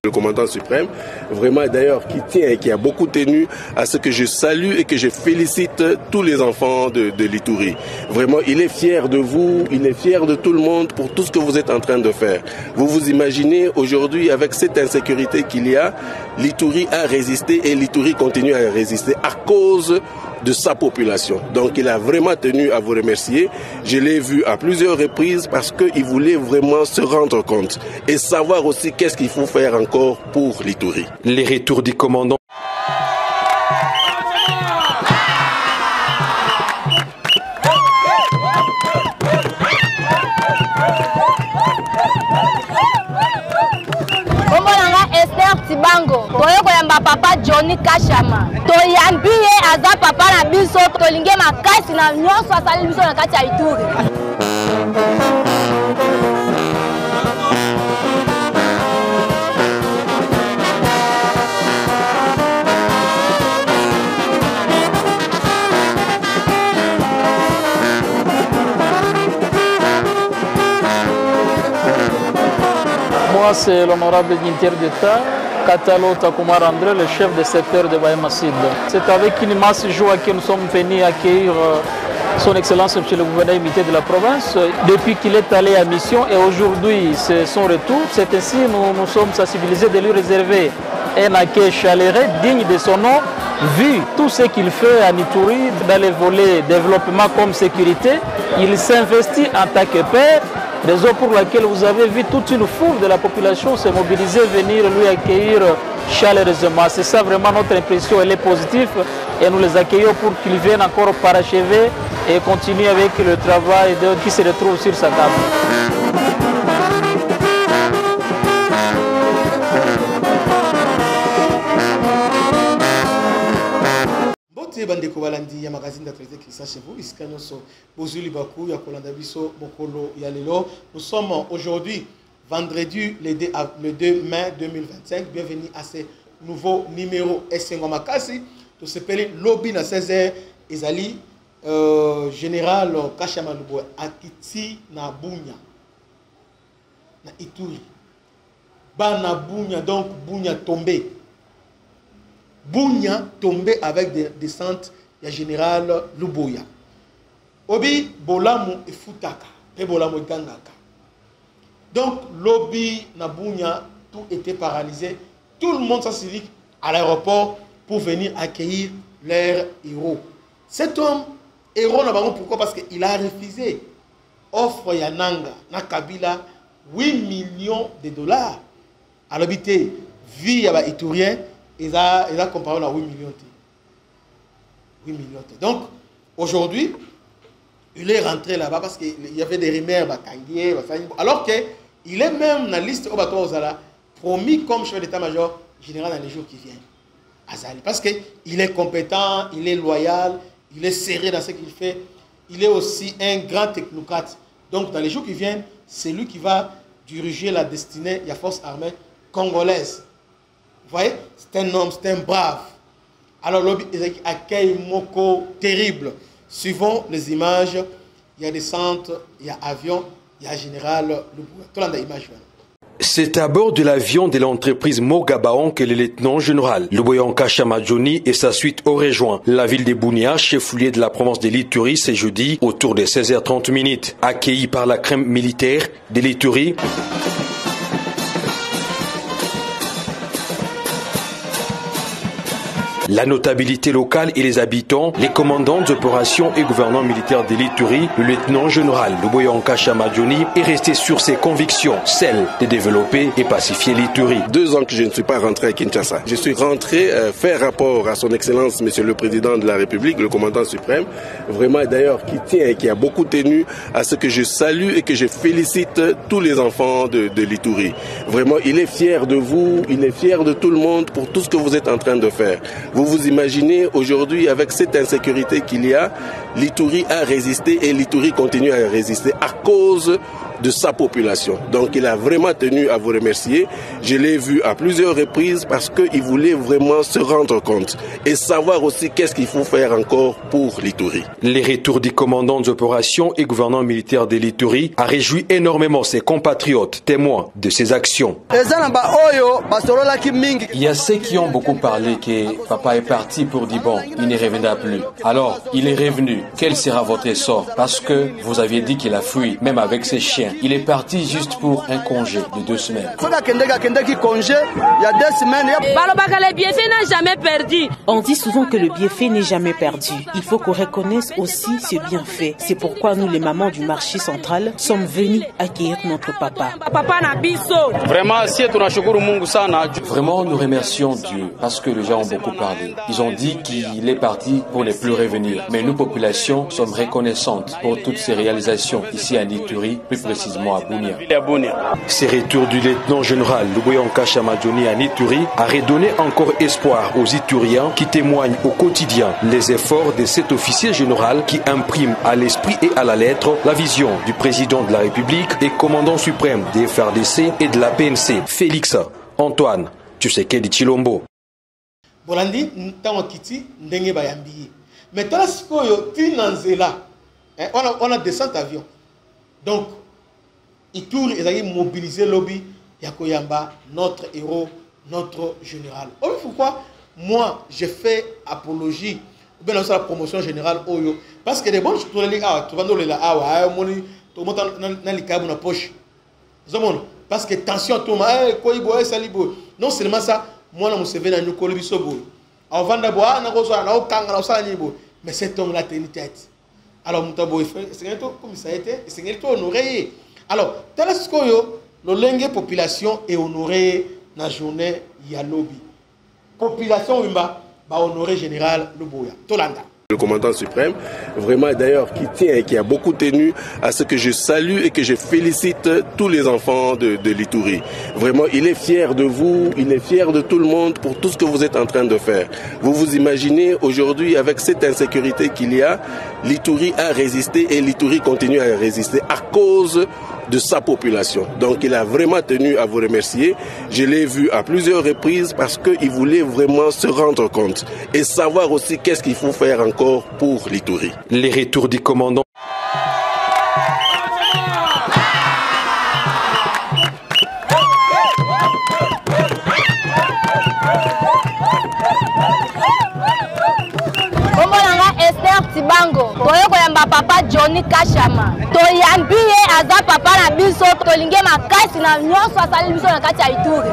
Le commandant suprême, vraiment d'ailleurs qui tient et qui a beaucoup tenu à ce que je salue et que je félicite tous les enfants de l'Ituri. Vraiment, il est fier de vous, il est fier de tout le monde pour tout ce que vous êtes en train de faire. Vous vous imaginez aujourd'hui avec cette insécurité qu'il y a, l'Ituri a résisté et l'Ituri continue à résister à cause de sa population. Donc il a vraiment tenu à vous remercier. Je l'ai vu à plusieurs reprises parce qu'il voulait vraiment se rendre compte et savoir aussi qu'est-ce qu'il faut faire encore pour l'Ituri. Les retours du commandant. Tibango toyoko yamba papa Johnny Kashama toyambi ye aza papa na biso tolinge makasi na nyonso asali biso na kati ya Ituri. Moi, c'est l'honorable dignitaire d'État, Katalo Takumar André, le chef de secteur de Bahema Sud. C'est avec une immense joie que nous sommes venus accueillir son Excellence, Monsieur le gouverneur imité de la province, depuis qu'il est allé à mission et aujourd'hui c'est son retour. C'est ainsi que nous sommes sensibilisés de lui réserver un accueil chaleureux, digne de son nom, vu tout ce qu'il fait à Ituri dans les volets développement comme sécurité. Il s'investit en tant que père. Raison pour laquelle vous avez vu toute une foule de la population se mobiliser, venir lui accueillir chaleureusement. C'est ça vraiment notre impression, elle est positive et nous les accueillons pour qu'ils viennent encore parachever et continuer avec le travail qui se retrouve sur sa table. bandeko balandi ya magazine d'actualité qui chez vous iskano so bozuli baku ya kolanda biso mokolo ya lelo. Nous sommes aujourd'hui vendredi le 2 mai 2025. Bienvenue à ce nouveau numéro Essengo Makasi. Tout s'appelle lobby na 16h ezali général Kashama Luboya akiti na Bunya na Ituri ba na Bunya, donc Bunya tombé. Bunya tombé avec des descentes du général Luboya. Obi bolamu efutaka, et bolamu gangaka. Donc lobby na Bunya, tout était paralysé. Tout le monde s'est à l'aéroport pour venir accueillir leur héros. Cet homme, héros, pourquoi? Parce qu'il a refusé offre Yananga na Kabila 8 millions de dollars. À l'habité, vie à Iturien. Ils ont comparé à 8 millions. 8 millions. Donc, aujourd'hui, il est rentré là-bas parce qu'il y avait des rumeurs, alors qu'il est même dans la liste promis comme chef d'état-major général dans les jours qui viennent. Azali. Parce qu'il est compétent, il est loyal, il est sérieux dans ce qu'il fait. Il est aussi un grand technocrate. Donc, dans les jours qui viennent, c'est lui qui va diriger la destinée de la force armée congolaise. Vous voyez, c'est un homme, c'est un brave. Alors, l'objet accueil moko terrible. Suivant les images, il y a des centres, il y a avion, il y a général Luboya. Tout le monde a image. C'est à bord de l'avion de l'entreprise Mogabaon que le lieutenant-général Luboya Kashama Johnny et sa suite ont rejoint la ville de Bunia, chef-lieu de la province de l'Ituri, ce jeudi, autour de 16h30. Accueillis par la crème militaire de l'Ituri, la notabilité locale et les habitants, les commandants d'opérations et gouvernants militaires de l'Ituri, le lieutenant-général Luboya Kashama Johnny est resté sur ses convictions, celles de développer et pacifier l'Ituri. 2 ans que je ne suis pas rentré à Kinshasa. Je suis rentré faire rapport à son Excellence, Monsieur le Président de la République, le commandant suprême, vraiment d'ailleurs qui tient et qui a beaucoup tenu à ce que je salue et que je félicite tous les enfants de l'Ituri. Vraiment, il est fier de vous, il est fier de tout le monde pour tout ce que vous êtes en train de faire. Vous vous imaginez aujourd'hui avec cette insécurité qu'il y a, l'Ituri a résisté et l'Ituri continue à résister à cause de sa population. Donc il a vraiment tenu à vous remercier. Je l'ai vu à plusieurs reprises parce qu'il voulait vraiment se rendre compte et savoir aussi qu'est-ce qu'il faut faire encore pour l'Ituri. Les retours du commandant d'opération et gouverneur militaire de l'Ituri a réjoui énormément ses compatriotes, témoins de ses actions. Il y a ceux qui ont beaucoup parlé que papa est parti pour dire bon, il ne reviendra plus. Alors, il est revenu. Quel sera votre sort? Parce que vous aviez dit qu'il a fui, même avec ses chiens. Il est parti juste pour un congé de 2 semaines. Le bienfait n'a jamais perdu. On dit souvent que le bienfait n'est jamais perdu. Il faut qu'on reconnaisse aussi ce bienfait. C'est pourquoi nous, les mamans du marché central, sommes venus accueillir notre papa. Vraiment, nous remercions Dieu parce que les gens ont beaucoup parlé. Ils ont dit qu'il est parti pour ne plus revenir. Mais nous, populations, sommes reconnaissantes pour toutes ces réalisations ici à Ituri, plus précisément à Bunia. Ces retours du lieutenant-général Luboya Nkashama Djoni à Ituri a redonné encore espoir aux Ituriens qui témoignent au quotidien les efforts de cet officier général qui imprime à l'esprit et à la lettre la vision du président de la République et commandant suprême des FRDC et de la PNC, Félix Antoine Tshisekedi Tshilombo. Bolandi ntango kiti ndenge bayambi. Mais tala sikoyo tinanzela. On a descente avion. Donc Ituri ezali mobiliser lobby ya koyamba notre héros, notre général. Pourquoi moi j'ai fait apologie ou bien la promotion générale oyo parce que les bons tu vas dans les awa moni to monta na likabu na poche. Parce que tension tout ma koibo salibo. Non seulement ça, moi na Museveni na nyokolo biso boy. Avant d'abord na kozo na okanga na osala nyibo. Mais cet homme là tenu tête. Alors mutabo c'est comme ça a été, c'est honoré. Alors telaskoyo le lenge population est honorée na journée ya lobby. Population wimba ba honoré général Luboya Tolanda. Le commandant suprême, vraiment d'ailleurs qui tient et qui a beaucoup tenu à ce que je salue et que je félicite tous les enfants de l'Ituri. Vraiment, il est fier de vous, il est fier de tout le monde pour tout ce que vous êtes en train de faire. Vous vous imaginez aujourd'hui avec cette insécurité qu'il y a, l'Ituri a résisté et l'Ituri continue à résister à cause de sa population. Donc il a vraiment tenu à vous remercier. Je l'ai vu à plusieurs reprises parce qu'il voulait vraiment se rendre compte et savoir aussi qu'est-ce qu'il faut faire encore pour l'Ituri. Les retours du commandant. Tibango toyo koyamba papa Johnny Kashama toyambi ye aza papa na biso tolinge makasi na nyonso asali biso na kati ya Ituri.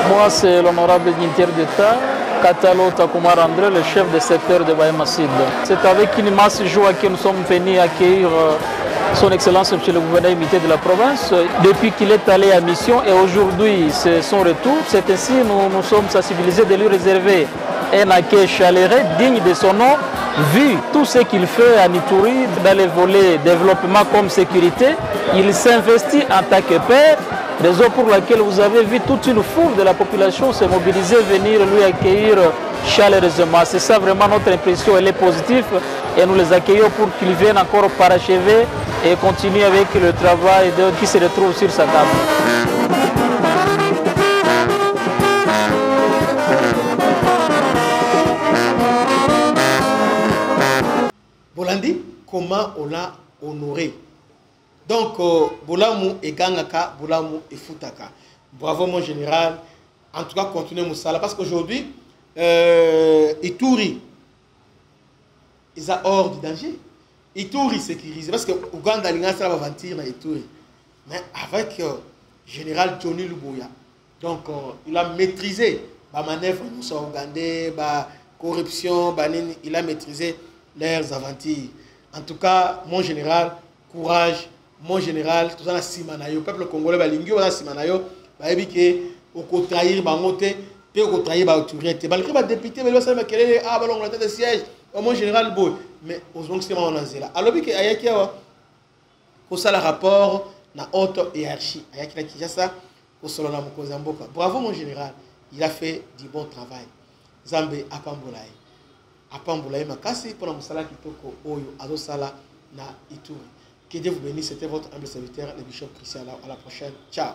Moi, c'est l'honorable dignitaire d'État, Katalo Takumar André, le chef de secteur de Bahema-Sud. C'est avec une immense joie que nous sommes venus accueillir son Excellence M. le gouverneur imité de la province depuis qu'il est allé à mission et aujourd'hui c'est son retour. C'est ainsi que nous sommes sensibilisés de lui réserver un accueil chaleureux digne de son nom, vu tout ce qu'il fait à Ituri dans les volets développement comme sécurité. Il s'investit en tant que père, raison pour laquelle vous avez vu toute une foule de la population se mobiliser, venir lui accueillir chaleureusement. C'est ça vraiment notre impression, elle est positive et nous les accueillons pour qu'ils viennent encore parachever et continuer avec le travail qui se retrouve sur sa table. Bolandi, comment on l'a honoré? Donc, Bolamu et Gangaka, Bolamu et Futaka. Bravo mon général. En tout cas, continuez Moussala. Parce qu'aujourd'hui, Ituri, ils sont hors du danger. Ituri sécurisé. Parce que Ouganda, il y a un aventure dans Ituri. Mais avec général Johnny Luboya, donc il a maîtrisé la manœuvre ougandais, la corruption, il a maîtrisé leurs aventures. En tout cas, mon général, courage. Mon général, tout ça, le peuple congolais, il y a Simanayo, il y a trahir Bangote, il y a trahir Bauturiente. Malgré les députés, il y a des sièges. mon général boy mais osons que c'est mon anzela alors que ayaki pour ça le rapport na haute hiérarchie ayaki na Kinshasa pour solo na mokonzi mboka. Bravo mon général, il a fait du bon travail. Zambe apambolaye makasi pour la musala kitoko oyo azosala na Ituri. Que Dieu vous bénisse, c'était votre humble serviteur le bishop Christian. À la prochaine, ciao.